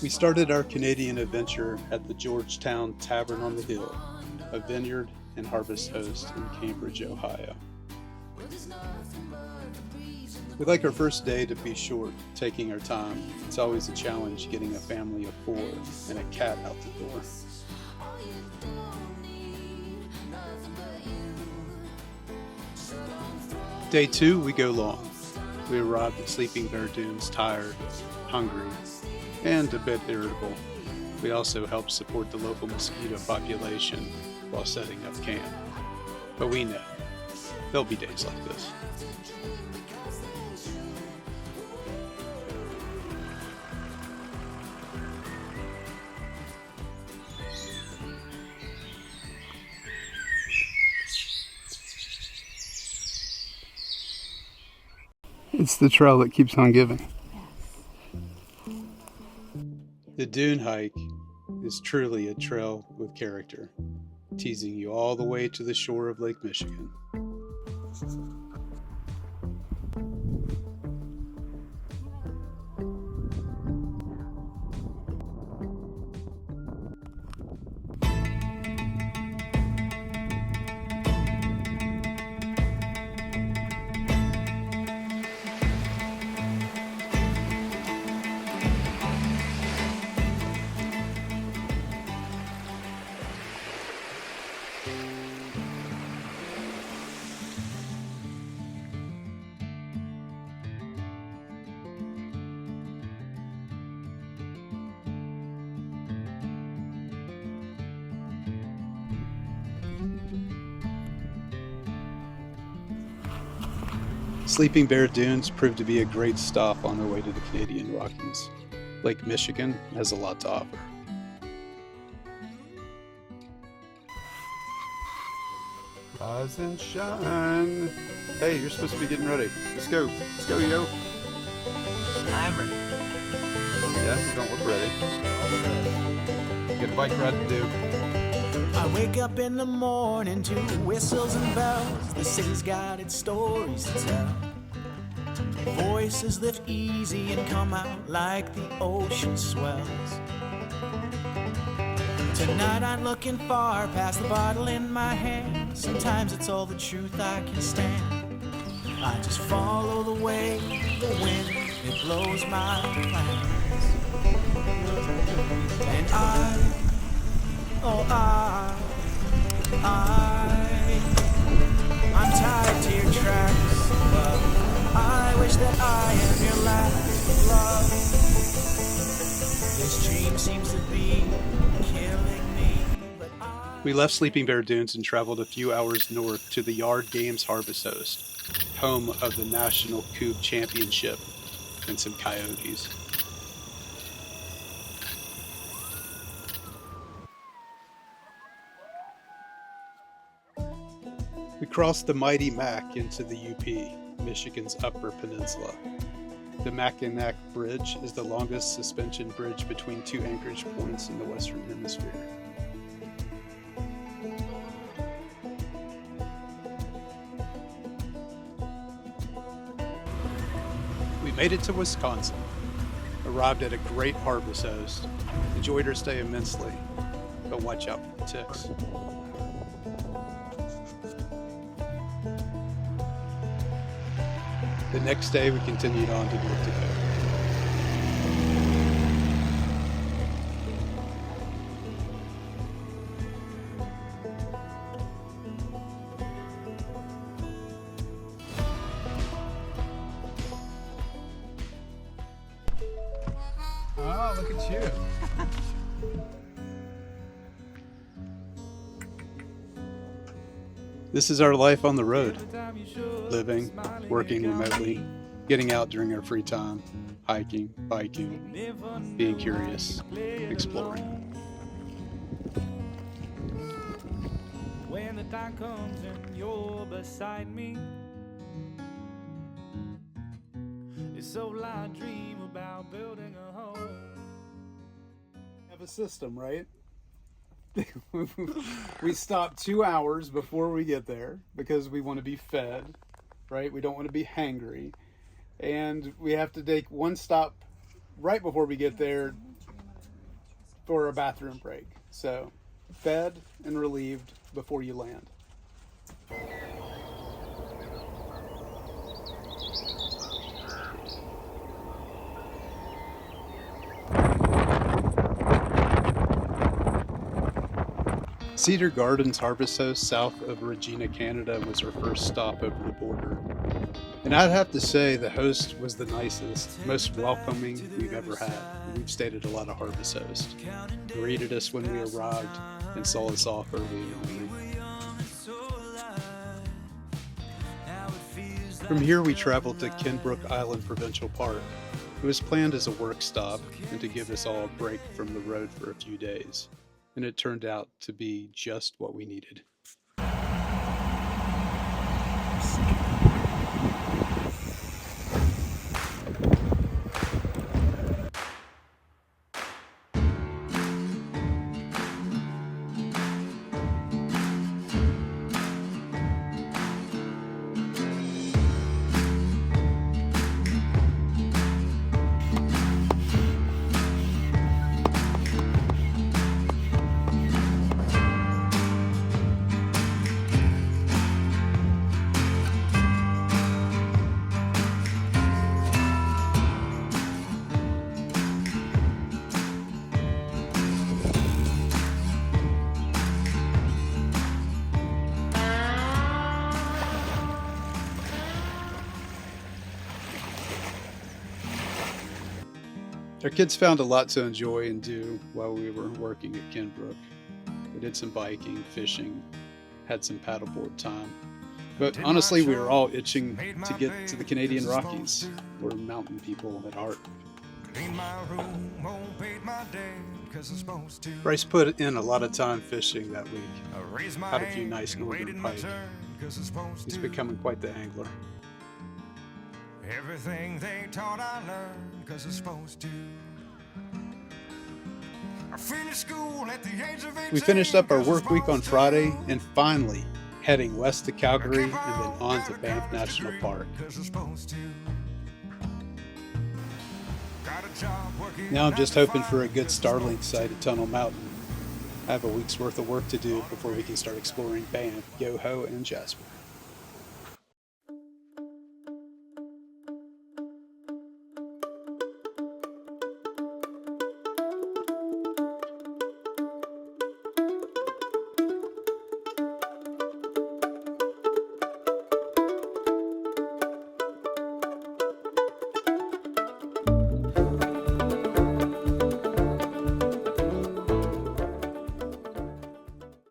We started our Canadian adventure at the Georgetown Tavern on the Hill, a vineyard and harvest host in Cambridge, Ohio. We like our first day to be short, taking our time. It's always a challenge getting a family of 4 and a cat out the door. Day 2, we go long. We arrived at Sleeping Bear Dunes tired, hungry, and a bit irritable. We also helped support the local mosquito population while setting up camp. But we know there'll be days like this. It's the trail that keeps on giving. The dune hike is truly a trail with character, teasing you all the way to the shore of Lake Michigan. Sleeping Bear Dunes proved to be a great stop on our way to the Canadian Rockies. Lake Michigan has a lot to offer. Rise and shine. Hey, you're supposed to be getting ready. Let's go. Let's go, yo. I'm ready. Yeah, you don't look ready. Got a bike ride to do. I wake up in the morning to whistles and bells. The city's got its stories to tell. Voices lift easy and come out like the ocean swells. Tonight I'm looking far past the bottle in my hand. Sometimes it's all the truth I can stand. I just follow the way, the wind, it blows my plans. And I'm tied to your tracks, but I wish that I am your last love. This dream seems to be killing me, but We left Sleeping Bear Dunes and traveled a few hours north to the Yard Games Harvest Host, home of the National Coupe Championship, and some coyotes. We crossed the mighty Mac into the UP, Michigan's Upper Peninsula. The Mackinac Bridge is the longest suspension bridge between 2 anchorage points in the Western Hemisphere. We made it to Wisconsin, arrived at a great harvest host, enjoyed our stay immensely, but watch out for the ticks. The next day, we continued on to North Dakota. Oh, look at you. This is our life on the road. Living, working remotely, getting out during our free time, hiking, biking, being curious, exploring. When the time comes and you're beside me, it's so I dream about building a home. Have a system, right? We stop 2 hours before we get there because we want to be fed, right? We don't want to be hangry. And we have to take one stop right before we get there for a bathroom break. So, fed and relieved before you land. Cedar Gardens Harvest House south of Regina, Canada was our first stop over the border. And I'd have to say the host was the nicest, most welcoming we've ever had. We've stayed at a lot of Harvest Hosts. He greeted us when we arrived and saw us off early in the morning. From here we traveled to Kenbrook Island Provincial Park. It was planned as a work stop and to give us all a break from the road for a few days. And it turned out to be just what we needed. Our kids found a lot to enjoy and do while we were working at Kenbrook. We did some biking, fishing, had some paddleboard time. But honestly, we were all itching to get to the Canadian Rockies. We're mountain people at heart. Bryce put in a lot of time fishing that week. Had a few nice northern pike. He's becoming quite the angler. Everything they taught I learned 'cause it's supposed to. I finished school at the age of 18. We finished up our work week on Friday and finally heading west to Calgary and then on to Banff National Park. Now I'm just hoping for a good Starlink site at Tunnel Mountain. I have a week's worth of work to do before we can start exploring Banff, Yoho, and Jasper.